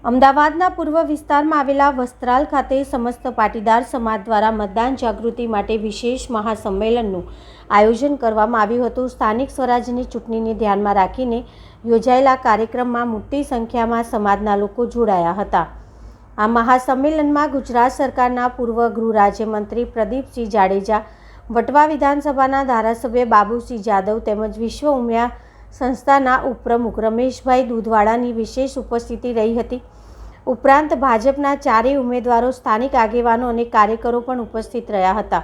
અમદાવાદના પૂર્વ વિસ્તારમાં આવેલા વસ્ત્રાલ ખાતે સમસ્ત પાટીદાર સમાજ દ્વારા મતદાન જાગૃતિ માટે વિશેષ મહાસંમેલનનું આયોજન કરવામાં આવ્યું હતું। સ્થાનિક સ્વરાજ્યની ચૂંટણીને ધ્યાનમાં રાખીને યોજાયેલા કાર્યક્રમમાં મોટી સંખ્યામાં સમાજના લોકો જોડાયા હતા। આ મહાસંમેલનમાં ગુજરાત સરકારના પૂર્વ ગૃહ રાજ્યમંત્રી પ્રદીપસિંહ જાડેજા, વટવા વિધાનસભાના ધારાસભ્ય બાબુસિંહ જાદવ તેમજ વિશ્વ ઉમિયા સંસ્થાના ઉપપ્રમુખ રમેશભાઈ દૂધવાળાની વિશેષ ઉપસ્થિતિ રહી હતી। ઉપરાંત ભાજપના ચારેય ઉમેદવારો, સ્થાનિક આગેવાનો અને કાર્યકરો પણ ઉપસ્થિત રહ્યા હતા।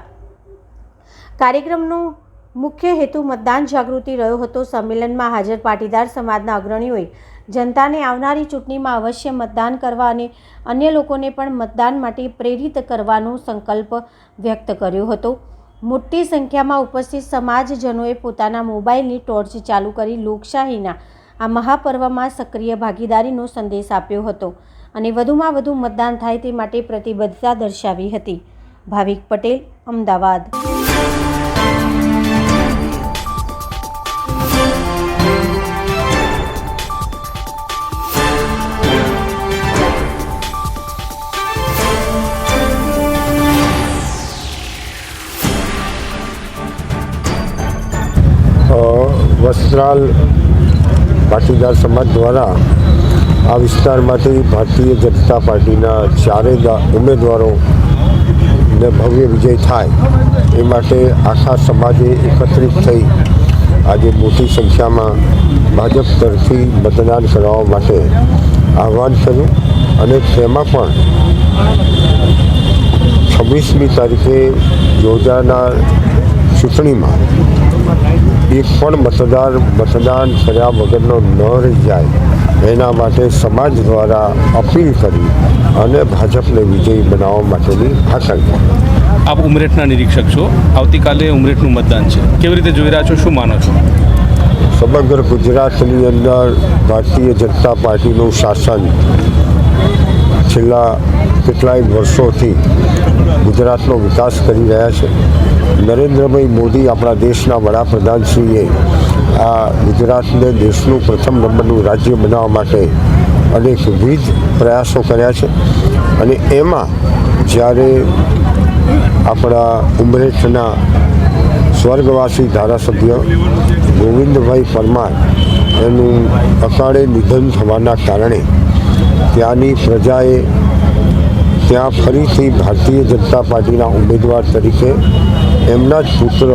કાર્યક્રમનો મુખ્ય હેતુ મતદાન જાગૃતિ રહ્યો હતો। સંમેલનમાં હાજર પાટીદાર સમાજના અગ્રણીઓએ જનતાને આવનારી ચૂંટણીમાં અવશ્ય મતદાન કરવા અને અન્ય લોકોને પણ મતદાન માટે પ્રેરિત કરવાનો સંકલ્પ વ્યક્ત કર્યો હતો। મોટી સંખ્યામાં ઉપસ્થિત સમાજજનોએ પોતાના મોબાઈલની ટોર્ચ ચાલુ કરી લોકશાહીના આ મહાપર્વમાં સક્રિય ભાગીદારીનો સંદેશ આપ્યો હતો અને વધુમાં વધુ મતદાન થાય તે માટે પ્રતિબદ્ધતા દર્શાવી હતી। ભાવિક પટેલ, અમદાવાદ। વસ્ત્રાલ પાટીદાર સમાજ દ્વારા આ વિસ્તારમાંથી ભારતીય જનતા પાર્ટીના ચારેય ઉમેદવારોને ભવ્ય વિજય થાય એ માટે આખા સમાજે એકત્રિત થઈ આજે મોટી સંખ્યામાં ભાજપ તરફી મતદાન કરવા માટે આહ્વાન કર્યું અને તેમાં પણ 26મી તારીખે યોજાનાર ચૂંટણીમાં એક પણ મતદાન કર્યા વગરનો ન રહી જાય એના માટે સમાજ દ્વારા અપીલ કરી અને ભાજપને વિજયી બનાવવા માટેની હાકલ કરી। આપ ઉમરેઠના નિરીક્ષક છો, આવતીકાલે ઉમરેઠનું મતદાન છે, કેવી રીતે જોઈ રહ્યા છો, શું માનો છો? સમગ્ર ગુજરાતની અંદર ભારતીય જનતા પાર્ટીનું શાસન છેલ્લા કેટલાય વર્ષોથી ગુજરાતનો વિકાસ કરી રહ્યા છે। નરેન્દ્રભાઈ મોદી આપણા દેશના વડાપ્રધાનશ્રીએ આ ગુજરાતને દેશનું પ્રથમ નંબરનું રાજ્ય બનાવવા માટે અનેકવિધ પ્રયાસો કર્યા છે અને એમાં જ્યારે આપણા ઉમરેઠના સ્વર્ગવાસી ધારાસભ્ય ગોવિંદભાઈ પરમાર એનું અકાળે નિધન થવાના કારણે ત્યાંની પ્રજાએ ત્યાં ફરીથી ભારતીય જનતા પાર્ટીના ઉમેદવાર તરીકે એમના જ પુત્ર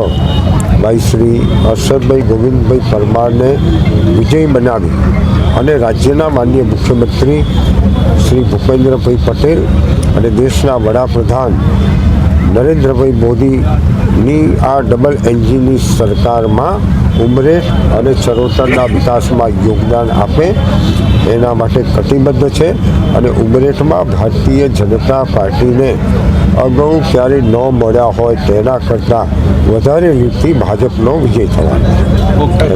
ભાઈ શ્રી હર્ષદભાઈ ગોવિંદભાઈ પરમારને વિજયી બનાવી અને રાજ્યના માનનીય મુખ્યમંત્રી શ્રી ભૂપેન્દ્રભાઈ પટેલ અને દેશના વડાપ્રધાન નરેન્દ્રભાઈ મોદીની આ ડબલ એન્જિનની સરકારમાં ઉમરેઠ અને ચરોતરના વિકાસમાં યોગદાન આપે એના માટે કટિબદ્ધ છે અને ઉમરેઠમાં ભારતીય જનતા પાર્ટીને અગાઉ ક્યારેય ન મળ્યા હોય તેના કરતાં વધારે લીડથી ભાજપનો વિજય થવાનો છે।